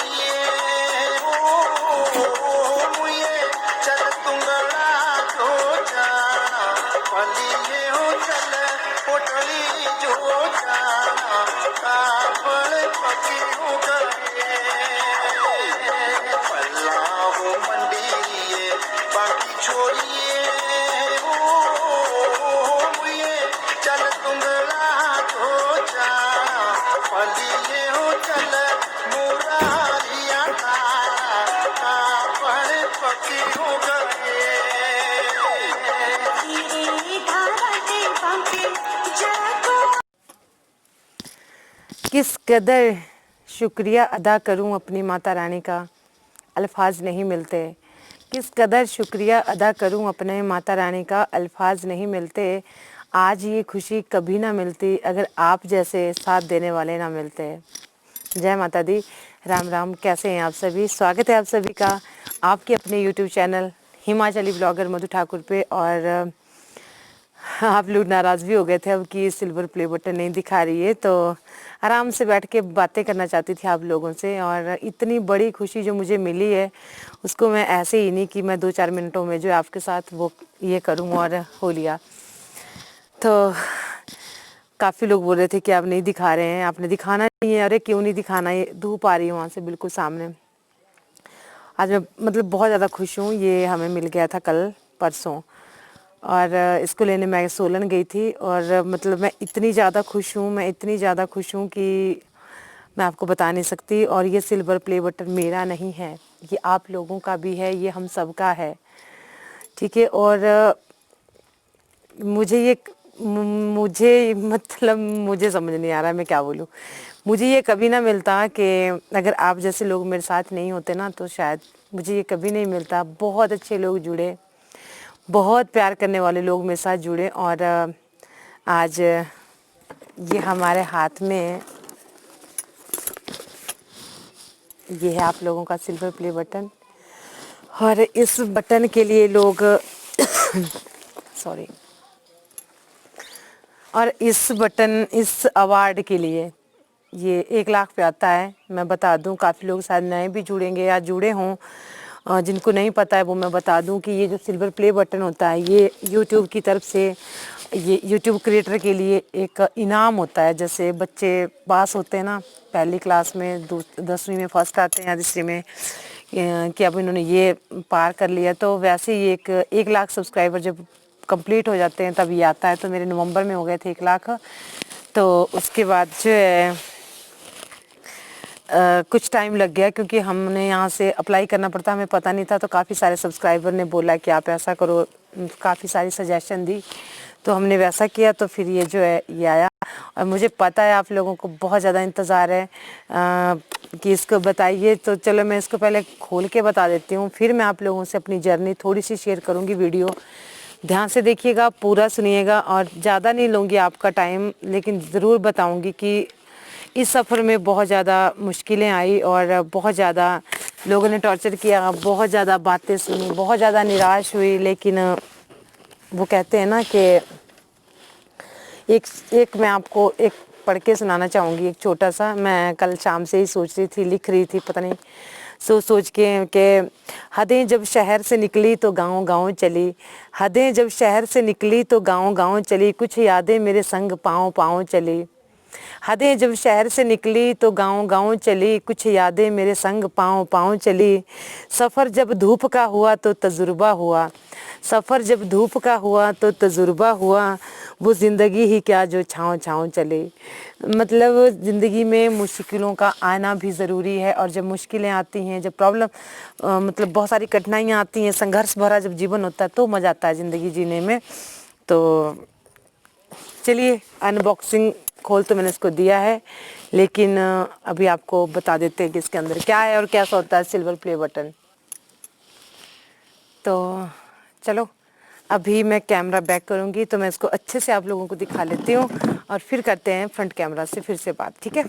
छोड़िए ओ मुझे चल तुंगला जो जाना पलिए हो चल पोटली जो जाना कापड़ पकी हो गए पल्ला हो मंडी बाकी छोड़िए ओ मुझे चल तुंगला जो जाना पलिए हो चल मुरारिया कापड़ पकी हो गए किस कदर शुक्रिया अदा करूं अपनी माता रानी का, अल्फाज नहीं मिलते। किस कदर शुक्रिया अदा करूं अपने माता रानी का, अल्फाज नहीं मिलते। आज ये खुशी कभी ना मिलती अगर आप जैसे साथ देने वाले ना मिलते। जय माता दी, राम राम। कैसे हैं आप सभी? स्वागत है आप सभी का आपके अपने यूट्यूब चैनल हिमाचली ब्लॉगर मधु ठाकुर पे। और आप लोग नाराज़ भी हो गए थे अब कि सिल्वर प्ले बटन नहीं दिखा रही है, तो आराम से बैठ के बातें करना चाहती थी आप लोगों से। और इतनी बड़ी खुशी जो मुझे मिली है उसको मैं ऐसे ही नहीं कि मैं 2-4 मिनटों में जो आपके साथ वो ये करूँ, और हो लिया। तो काफ़ी लोग बोल रहे थे कि आप नहीं दिखा रहे हैं, आपने दिखाना नहीं है। अरे क्यों नहीं दिखाना, ये धूप आ रही है वहाँ से बिल्कुल सामने। आज मैं मतलब बहुत ज़्यादा खुश हूँ। ये हमें मिल गया था कल परसों, और इसको लेने मैं सोलन गई थी। और मतलब मैं इतनी ज़्यादा खुश हूँ, मैं इतनी ज़्यादा खुश हूँ कि मैं आपको बता नहीं सकती। और ये सिल्वर प्ले बटन मेरा नहीं है, ये आप लोगों का भी है, ये हम सब का है, ठीक है। और मुझे मतलब मुझे समझ नहीं आ रहा है मैं क्या बोलूँ। मुझे ये कभी ना मिलता कि अगर आप जैसे लोग मेरे साथ नहीं होते ना, तो शायद मुझे ये कभी नहीं मिलता। बहुत अच्छे लोग जुड़े, बहुत प्यार करने वाले लोग मेरे साथ जुड़े। और आज ये हमारे हाथ में ये है आप लोगों का सिल्वर प्ले बटन। और इस बटन के लिए लोग सॉरी, और इस अवार्ड के लिए ये 1 लाख पे आता है। मैं बता दूं, काफ़ी लोग शायद नए भी जुड़ेंगे या जुड़े हों, जिनको नहीं पता है वो मैं बता दूं कि ये जो सिल्वर प्ले बटन होता है ये यूट्यूब की तरफ से, ये यूट्यूब क्रिएटर के लिए एक इनाम होता है। जैसे बच्चे पास होते हैं ना पहली क्लास में, 10वीं में फर्स्ट आते हैं या 3री में, कि अब इन्होंने ये पार कर लिया, तो वैसे ही 1 लाख सब्सक्राइबर जब कंप्लीट हो जाते हैं तब ये आता है। तो मेरे नवंबर में हो गए थे 1 लाख। तो उसके बाद जो है कुछ टाइम लग गया, क्योंकि हमने यहाँ से अप्लाई करना पड़ता, हमें पता नहीं था। तो काफ़ी सारे सब्सक्राइबर ने बोला कि आप ऐसा करो, काफ़ी सारी सजेशन दी, तो हमने वैसा किया। तो फिर ये जो है ये आया। और मुझे पता है आप लोगों को बहुत ज़्यादा इंतज़ार है कि इसको बताइए। तो चलो मैं इसको पहले खोल के बता देती हूँ, फिर मैं आप लोगों से अपनी जर्नी थोड़ी सी शेयर करूँगी। वीडियो ध्यान से देखिएगा, पूरा सुनिएगा, और ज़्यादा नहीं लूँगी आपका टाइम, लेकिन ज़रूर बताऊँगी कि इस सफ़र में बहुत ज़्यादा मुश्किलें आई और बहुत ज़्यादा लोगों ने टॉर्चर किया, बहुत ज़्यादा बातें सुनी, बहुत ज़्यादा निराश हुई। लेकिन वो कहते हैं ना कि एक मैं आपको एक पढ़ के सुनाना चाहूँगी, एक छोटा सा। मैं कल शाम से ही सोच रही थी, लिख रही थी, पता नहीं सोच के कि हदें जब शहर से निकली तो गाँव गाँव चली, हदें जब शहर से निकली तो गाँव गाँव चली, कुछ यादें मेरे संग पाँव पाँव चली। हदें जब शहर से निकली तो गाँव गाँव चली, कुछ यादें मेरे संग पाँव पाँव चली। सफ़र जब धूप का हुआ तो तजुर्बा हुआ, सफ़र जब धूप का हुआ तो तजुर्बा हुआ, वो ज़िंदगी ही क्या जो छाँव छाँव चले। मतलब ज़िंदगी में मुश्किलों का आना भी ज़रूरी है। और जब मुश्किलें आती हैं, जब प्रॉब्लम मतलब बहुत सारी कठिनाइयाँ आती हैं, संघर्ष भरा जब जीवन होता है, तो मज़ा आता है ज़िंदगी जीने में। तो चलिए अनबॉक्सिंग खोल तो मैंने इसको दिया है, लेकिन अभी आपको बता देते हैं कि इसके अंदर क्या है और कैसा होता है सिल्वर प्ले बटन। तो चलो अभी मैं कैमरा बैक करूँगी, तो मैं इसको अच्छे से आप लोगों को दिखा लेती हूँ, और फिर करते हैं फ्रंट कैमरा से फिर से बात, ठीक है।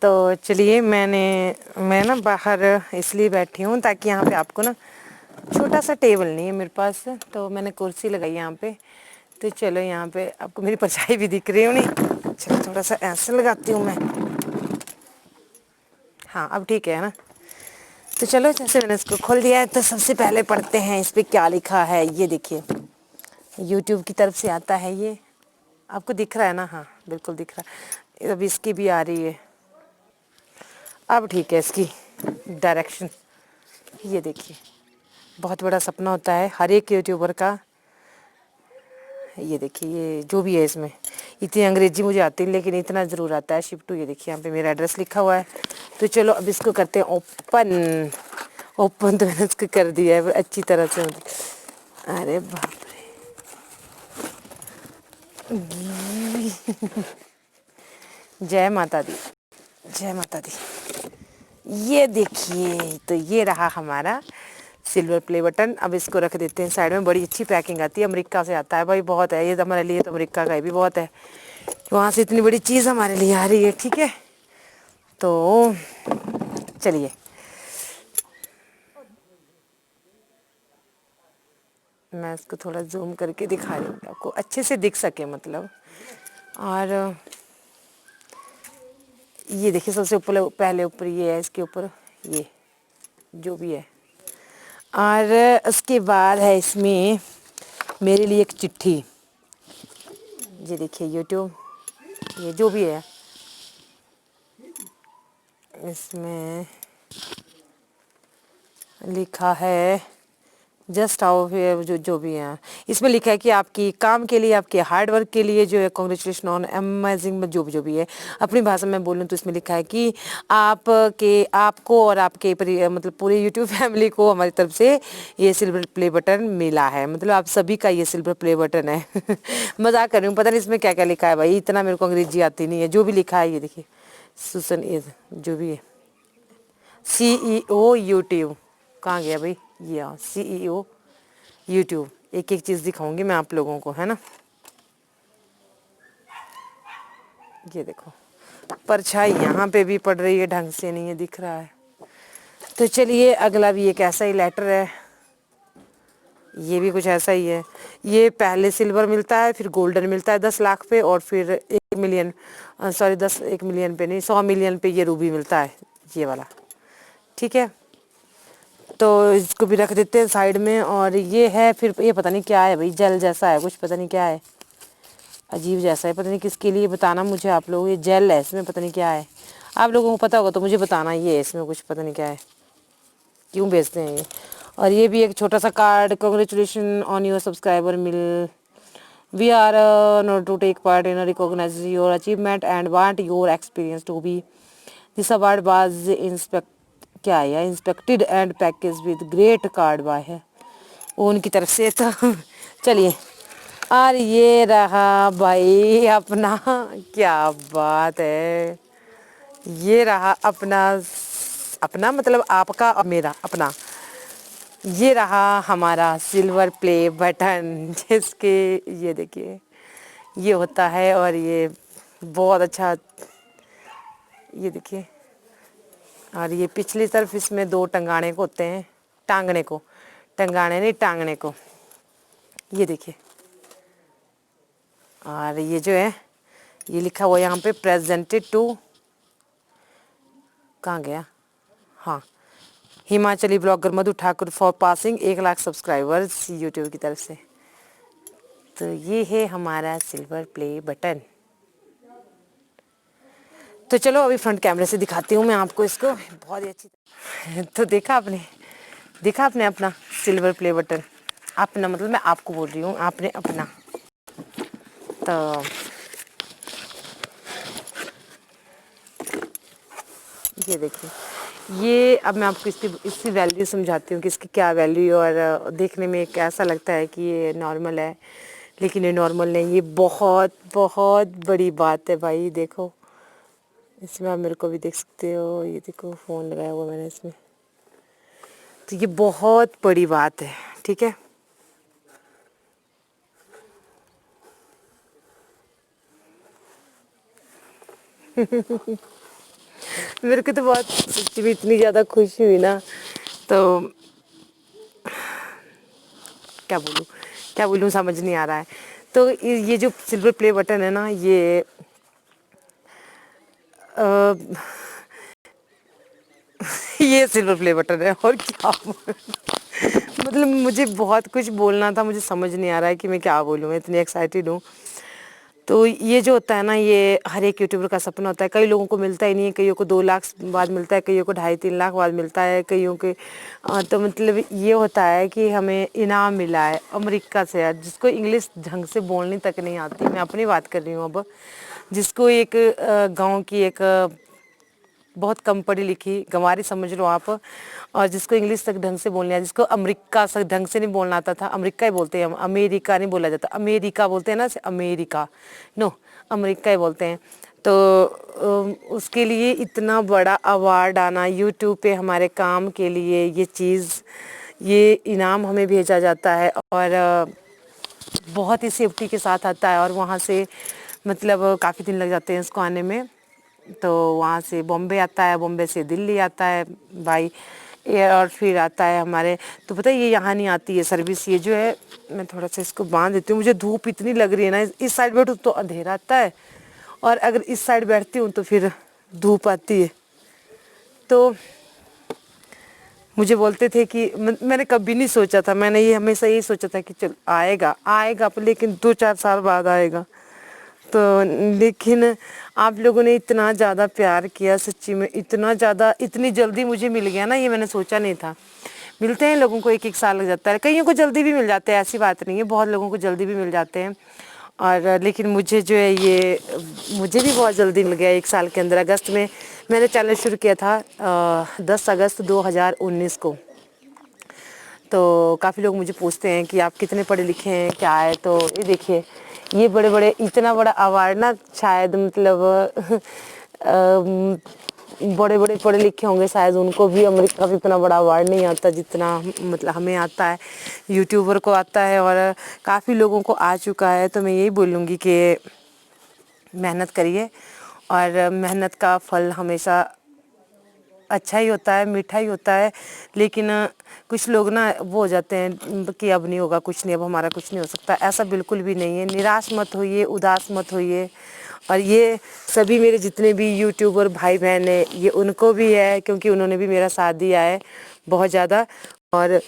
तो चलिए मैं ना बाहर इसलिए बैठी हूँ ताकि यहाँ पे आपको ना, छोटा सा टेबल नहीं है मेरे पास, तो मैंने कुर्सी लगाई यहाँ पे। तो चलो यहाँ पे आपको मेरी परछाई भी दिख रही हो नहीं, चलो थोड़ा सा ऐसे लगाती हूँ मैं। हाँ अब ठीक है ना। तो चलो जैसे मैंने इसको खोल दिया है तो सबसे पहले पढ़ते हैं इस पे क्या लिखा है। ये देखिए यूट्यूब की तरफ से आता है ये, आपको दिख रहा है ना? हाँ बिल्कुल दिख रहा है। अब इसकी भी आ रही है, अब ठीक है इसकी डायरेक्शन। ये देखिए बहुत बड़ा सपना होता है हर एक यूट्यूबर का। ये देखिए ये जो भी है इसमें, इतनी अंग्रेजी मुझे आती है लेकिन इतना ज़रूर आता है शिप टू। ये देखिए यहाँ पे मेरा एड्रेस लिखा हुआ है। तो चलो अब इसको करते हैं ओपन। ओपन तो मैंने इसको कर दिया है अच्छी तरह से। अरे बाप रे जय माता दी, जय माता दी। ये देखिए तो ये रहा हमारा सिल्वर प्ले बटन। अब इसको रख देते हैं साइड में। बड़ी अच्छी पैकिंग आती है, अमेरिका से आता है भाई, बहुत है ये हमारे लिए। तो अमेरिका का भी बहुत है, वहाँ से इतनी बड़ी चीज़ हमारे लिए आ रही है। ठीक है तो चलिए मैं इसको थोड़ा जूम करके दिखा रही हूँ आपको अच्छे से दिख सके मतलब। और ये देखिए सबसे ऊपर पहले ऊपर ये है, इसके ऊपर ये जो भी है। और उसके बाद है इसमें मेरे लिए एक चिट्ठी। ये देखिए यूट्यूब, ये जो भी है इसमें लिखा है जस्ट हाउ जो भी है इसमें लिखा है कि आपकी काम के लिए, आपके हार्ड वर्क के लिए जो है कॉन्ग्रेचुलेशन ऑन अमेजिंग जो भी है। अपनी भाषा में बोलूँ तो इसमें लिखा है कि आपको और आपके मतलब पूरे यूट्यूब फैमिली को हमारी तरफ से ये सिल्वर प्ले बटन मिला है। मतलब आप सभी का ये सिल्वर प्ले बटन है। मजाक कर रही हूँ, पता नहीं इसमें क्या क्या लिखा है भाई, इतना मेरे को अंग्रेजी आती नहीं है। जो भी लिखा है ये देखिए सुसन इज जो भी है CEO यूट्यूब, कहाँ गया भाई ये CEO यूट्यूब। एक एक चीज़ दिखाऊंगी मैं आप लोगों को, है ना। ये देखो परछाई यहाँ पे भी पड़ रही है, ढंग से नहीं है दिख रहा है। तो चलिए अगला भी एक ऐसा ही लेटर है, ये भी कुछ ऐसा ही है। ये पहले सिल्वर मिलता है, फिर गोल्डन मिलता है 10 लाख पे, और फिर 1 मिलियन, सॉरी 1 मिलियन पे नहीं 100 मिलियन पे ये रूबी मिलता है, ये वाला। ठीक है तो इसको भी रख देते हैं साइड में। और ये है फिर ये पता नहीं क्या है भाई, जेल जैसा है कुछ, पता नहीं क्या है, अजीब जैसा है, पता नहीं किसके लिए, बताना मुझे आप लोग। ये जेल है इसमें, पता नहीं क्या है, आप लोगों को पता होगा तो मुझे बताना। ये है इसमें कुछ, पता नहीं क्या है, क्यों बेचते हैं ये। और ये भी एक छोटा सा card, congratulation on your subscriber mill, we are not to take part in recognise your achievement and want your experience to be this award was क्या है inspected and package with great card by है उनकी तरफ से। तो चलिए और ये रहा भाई अपना, क्या बात है, ये रहा अपना मतलब आपका और मेरा अपना, ये रहा हमारा सिल्वर प्ले बटन, जिसके ये देखिए ये होता है। और ये बहुत अच्छा, ये देखिए। और ये पिछली तरफ इसमें 2 टंगाने को होते हैं, टंगाने नहीं टांगने को, ये देखिए। और ये जो है ये लिखा हुआ यहाँ पे प्रेजेंटेड टू, कहाँ गया, हाँ, Himachali blogger Madhu Thakur for passing 1 lakh subscribers YouTube की तरफ से। तो ये है हमारा सिल्वर प्ले बटन। तो चलो अभी फ्रंट कैमरे से दिखाती हूँ मैं आपको इसको बहुत ही अच्छी। तो देखा आपने अपना सिल्वर प्ले बटन, अपना मतलब मैं आपको बोल रही हूँ, आपने अपना। तो ये देखिए, ये अब मैं आपको इसकी वैल्यू समझाती हूँ कि इसकी क्या वैल्यू। और देखने में कैसा लगता है कि ये नॉर्मल है, लेकिन ये नॉर्मल नहीं, ये बहुत बहुत बड़ी बात है भाई। देखो इसमें आप मेरे को भी देख सकते हो, ये देखो फ़ोन लगाया हुआ मैंने इसमें। तो ये बहुत बड़ी बात है, ठीक है। मेरे को तो बहुत सच्ची में इतनी ज़्यादा खुशी हुई ना, तो क्या बोलूँ समझ नहीं आ रहा है। तो ये जो सिल्वर प्ले बटन है ना, ये ये सिल्वर प्ले बटन है और क्या मतलब मुझे बहुत कुछ बोलना था, मुझे समझ नहीं आ रहा है कि मैं क्या बोलूँ, मैं इतनी एक्साइटेड हूँ। तो ये जो होता है ना, ये हर एक यूट्यूबर का सपना होता है। कई लोगों को मिलता ही नहीं है, कईयों को 2 लाख बाद मिलता है, कईयों को 2.5-3 लाख बाद मिलता है, कईयों के तो मतलब ये होता है कि हमें इनाम मिला है अमेरिका से यार, जिसको इंग्लिश ढंग से बोलनी तक नहीं आती। मैं अपनी बात कर रही हूँ अब, जिसको एक गाँव की एक बहुत कम पढ़ी लिखी गंवारी समझ लो आप, और जिसको इंग्लिश तक ढंग से बोलनी है, जिसको अमेरिका से ढंग से नहीं बोलना आता था, अमेरिका ही बोलते हैं हम, अमेरिका नहीं बोला जाता, अमेरिका बोलते हैं ना, अमेरिका नो, अमेरिका ही बोलते हैं। तो उसके लिए इतना बड़ा अवार्ड आना यूट्यूब पे हमारे काम के लिए, ये चीज़, ये इनाम हमें भेजा जाता है और बहुत ही सेफ्टी के साथ आता है। और वहाँ से मतलब काफ़ी दिन लग जाते हैं इसको आने में। तो वहाँ से बॉम्बे आता है, बॉम्बे से दिल्ली आता है बाई एयर, और फिर आता है हमारे, तो पता है ये यहाँ नहीं आती है सर्विस। ये जो है, मैं थोड़ा सा इसको बांध देती हूँ, मुझे धूप इतनी लग रही है ना, इस साइड बैठूँ तो अंधेरा आता है, और अगर इस साइड बैठती हूँ तो फिर धूप आती है। तो मुझे बोलते थे कि मैंने कभी नहीं सोचा था, मैंने ये हमेशा यही सोचा था कि चल आएगा आएगा, लेकिन 2-4 साल बाद आएगा। तो लेकिन आप लोगों ने इतना ज़्यादा प्यार किया, सच्ची में इतना ज़्यादा, इतनी जल्दी मुझे मिल गया ना, ये मैंने सोचा नहीं था। मिलते हैं लोगों को 1-1 साल लग जाता है, कईयों को जल्दी भी मिल जाते हैं, ऐसी बात नहीं है, बहुत लोगों को जल्दी भी मिल जाते हैं। और लेकिन मुझे जो है ये, मुझे भी बहुत जल्दी मिल गया 1 साल के अंदर। अगस्त में मैंने चैनल शुरू किया था 10 अगस्त 2019 को। तो काफ़ी लोग मुझे पूछते हैं कि आप कितने पढ़े लिखे हैं, क्या है। तो ये देखिए, ये बड़े बड़े, इतना बड़ा अवार्ड ना शायद मतलब बड़े बड़े पढ़े लिखे होंगे शायद, उनको भी अमेरिका में इतना बड़ा अवार्ड नहीं आता जितना मतलब हमें आता है, यूट्यूबर को आता है, और काफ़ी लोगों को आ चुका है। तो मैं यही बोलूँगी कि मेहनत करिए, और मेहनत का फल हमेशा अच्छा ही होता है, मीठा ही होता है। लेकिन कुछ लोग ना वो हो जाते हैं कि अब नहीं होगा कुछ नहीं, अब हमारा कुछ नहीं हो सकता। ऐसा बिल्कुल भी नहीं है, निराश मत होइए, उदास मत होइए। और ये सभी मेरे जितने भी यूट्यूबर भाई बहन हैं, ये उनको भी है, क्योंकि उन्होंने भी मेरा साथ दिया है बहुत ज़्यादा। और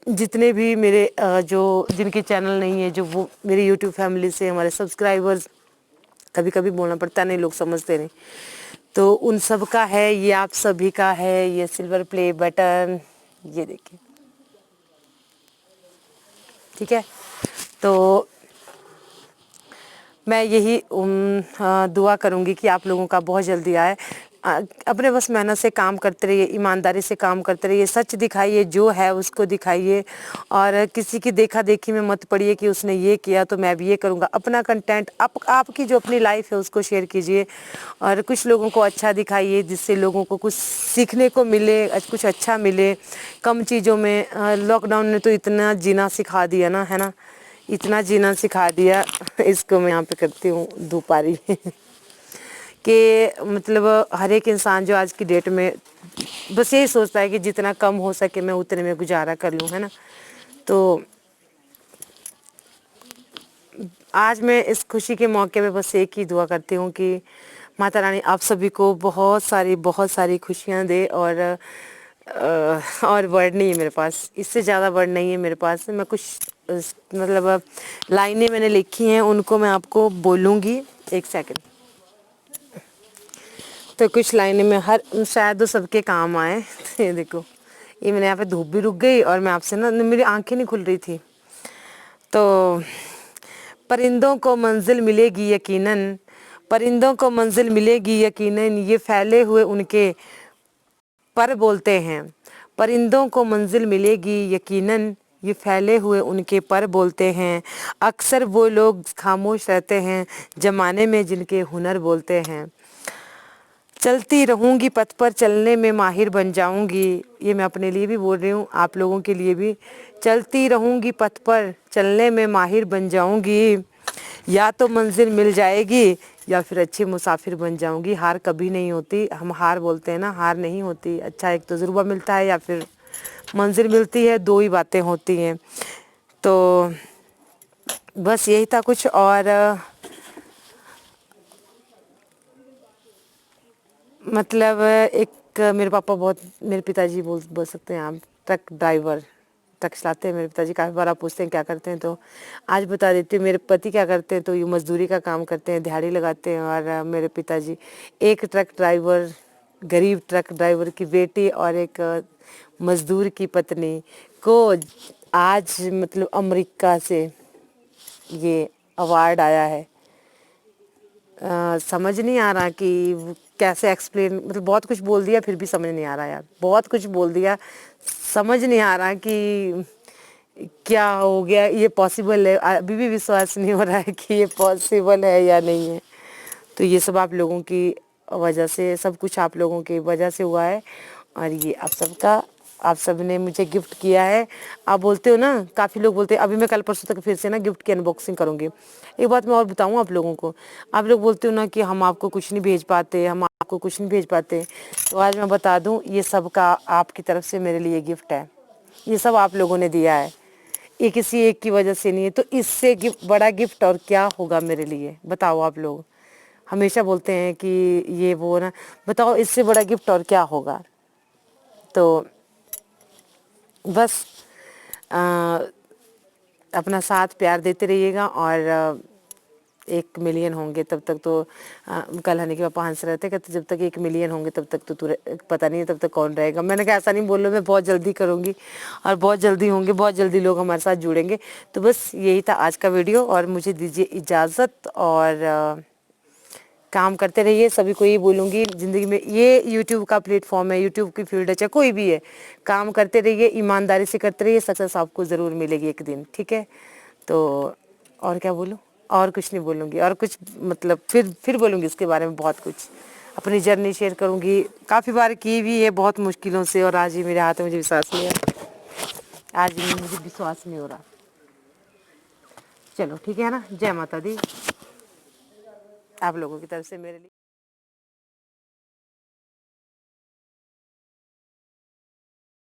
जितने भी मेरे जो जिनके चैनल नहीं है, जो वो मेरी यूट्यूब फैमिली से हमारे सब्सक्राइबर्स, कभी कभी बोलना पड़ता नहीं, लोग समझते नहीं, तो उन सब का है, ये आप सभी का है, ये सिल्वर प्ले बटन, ये देखिए, ठीक है। तो मैं यही दुआ करूँगी कि आप लोगों का बहुत जल्दी आए। अपने बस मेहनत से काम करते रहिए, ईमानदारी से काम करते रहिए, सच दिखाइए, जो है उसको दिखाइए, और किसी की देखा देखी में मत पड़िए कि उसने ये किया तो मैं भी ये करूँगा। अपना कंटेंट, आपकी जो अपनी लाइफ है उसको शेयर कीजिए, और कुछ लोगों को अच्छा दिखाइए, जिससे लोगों को कुछ सीखने को मिले, कुछ अच्छा मिले कम चीज़ों में। लॉकडाउन ने तो इतना जीना सिखा दिया ना, है ना, इतना जीना सिखा दिया। इसको मैं यहाँ पे करती हूँ धूपारी कि मतलब हर एक इंसान जो आज की डेट में बस यही सोचता है कि जितना कम हो सके मैं उतने में गुजारा कर लूँ, है ना। तो आज मैं इस खुशी के मौके पे बस एक ही दुआ करती हूँ कि माता रानी आप सभी को बहुत सारी खुशियाँ दे। और वर्ड नहीं है मेरे पास, इससे ज़्यादा वर्ड नहीं है मेरे पास। मैं कुछ मतलब लाइनें मैंने लिखी हैं, उनको मैं आपको बोलूँगी। 1 सेकंड। तो कुछ लाइनें में हर शायद वो सबके काम आए। ये देखो, ये मैंने यहाँ पे धूप भी रुक गई, और मैं आपसे ना, मेरी आंखें नहीं खुल रही थी। तो परिंदों को मंजिल मिलेगी यकीनन, परिंदों को मंजिल मिलेगी यकीनन, ये फैले हुए उनके पर बोलते हैं। परिंदों को मंजिल मिलेगी यकीनन, ये फैले हुए उनके पर बोलते हैं। अक्सर वो लोग खामोश रहते हैं जमाने में जिनके हुनर बोलते हैं। चलती रहूँगी पथ पर, चलने में माहिर बन जाऊँगी। ये मैं अपने लिए भी बोल रही हूँ, आप लोगों के लिए भी। चलती रहूँगी पथ पर, चलने में माहिर बन जाऊँगी। या तो मंजिल मिल जाएगी या फिर अच्छी मुसाफिर बन जाऊँगी। हार कभी नहीं होती, हम हार बोलते हैं ना, हार नहीं होती। अच्छा एक तजुर्बा मिलता है या फिर मंजिल मिलती है, 2 ही बातें होती हैं। तो बस यही था कुछ। और मतलब एक मेरे पापा बहुत, मेरे पिताजी बोल सकते हैं आप ट्रक ड्राइवर, ट्रक चलाते हैं मेरे पिताजी। काफ़ी बार आप पूछते हैं क्या करते हैं, तो आज बता देती हूँ। मेरे पति क्या करते हैं, तो ये मजदूरी का काम करते हैं, दिहाड़ी लगाते हैं। और मेरे पिताजी एक ट्रक ड्राइवर, गरीब ट्रक ड्राइवर की बेटी और एक मजदूर की पत्नी को आज मतलब अमेरिका से ये अवार्ड आया है। समझ नहीं आ रहा कि वो कैसे एक्सप्लेन, मतलब बहुत कुछ बोल दिया फिर भी समझ नहीं आ रहा यार, बहुत कुछ बोल दिया, समझ नहीं आ रहा कि क्या हो गया, ये पॉसिबल है। अभी भी विश्वास नहीं हो रहा है कि ये पॉसिबल है या नहीं है। तो ये सब आप लोगों की वजह से, सब कुछ आप लोगों की वजह से हुआ है। और ये आप सबका, आप सब ने मुझे गिफ्ट किया है। आप बोलते हो ना, काफ़ी लोग बोलते हैं, अभी मैं कल परसों तक फिर से ना गिफ्ट की अनबॉक्सिंग करूँगी। एक बात मैं और बताऊँ आप लोगों को, आप लोग बोलते हो ना कि हम आपको कुछ नहीं भेज पाते, हम आपको कुछ नहीं भेज पाते, तो आज मैं बता दूँ, ये सब का आपकी तरफ से मेरे लिए गिफ्ट है। ये सब आप लोगों ने दिया है, ये किसी एक की वजह से नहीं है। तो इससे बड़ा गिफ्ट और क्या होगा मेरे लिए, बताओ आप लोग। हमेशा बोलते हैं कि ये वो ना, बताओ इससे बड़ा गिफ्ट और क्या होगा। तो बस अपना साथ प्यार देते रहिएगा। और 1 मिलियन होंगे तब तक तो कल हनी के पापा हंस रहे थे, कहते जब तक 1 मिलियन होंगे तब तक तो तू पता नहीं है तब तक कौन रहेगा। मैंने कहा ऐसा नहीं बोल लो, मैं बहुत जल्दी करूँगी और बहुत जल्दी होंगे, बहुत जल्दी लोग हमारे साथ जुड़ेंगे। तो बस यही था आज का वीडियो, और मुझे दीजिए इजाज़त। और काम करते रहिए, सभी को यही बोलूँगी ज़िंदगी में। ये यूट्यूब का प्लेटफॉर्म है, यूट्यूब की फील्ड है, चाहे कोई भी है, काम करते रहिए, ईमानदारी से करते रहिए, सक्सेस आपको ज़रूर मिलेगी एक दिन, ठीक है। तो और क्या बोलूँ, और कुछ नहीं बोलूँगी, और कुछ मतलब फिर बोलूँगी इसके बारे में बहुत कुछ, अपनी जर्नी शेयर करूँगी। काफ़ी बार की भी है बहुत मुश्किलों से, और आज ही मेरे हाथ में, मुझे विश्वास नहीं है, आज भी मुझे विश्वास नहीं हो रहा। चलो ठीक है ना, जय माता दी आप लोगों की तरफ से मेरे लिए।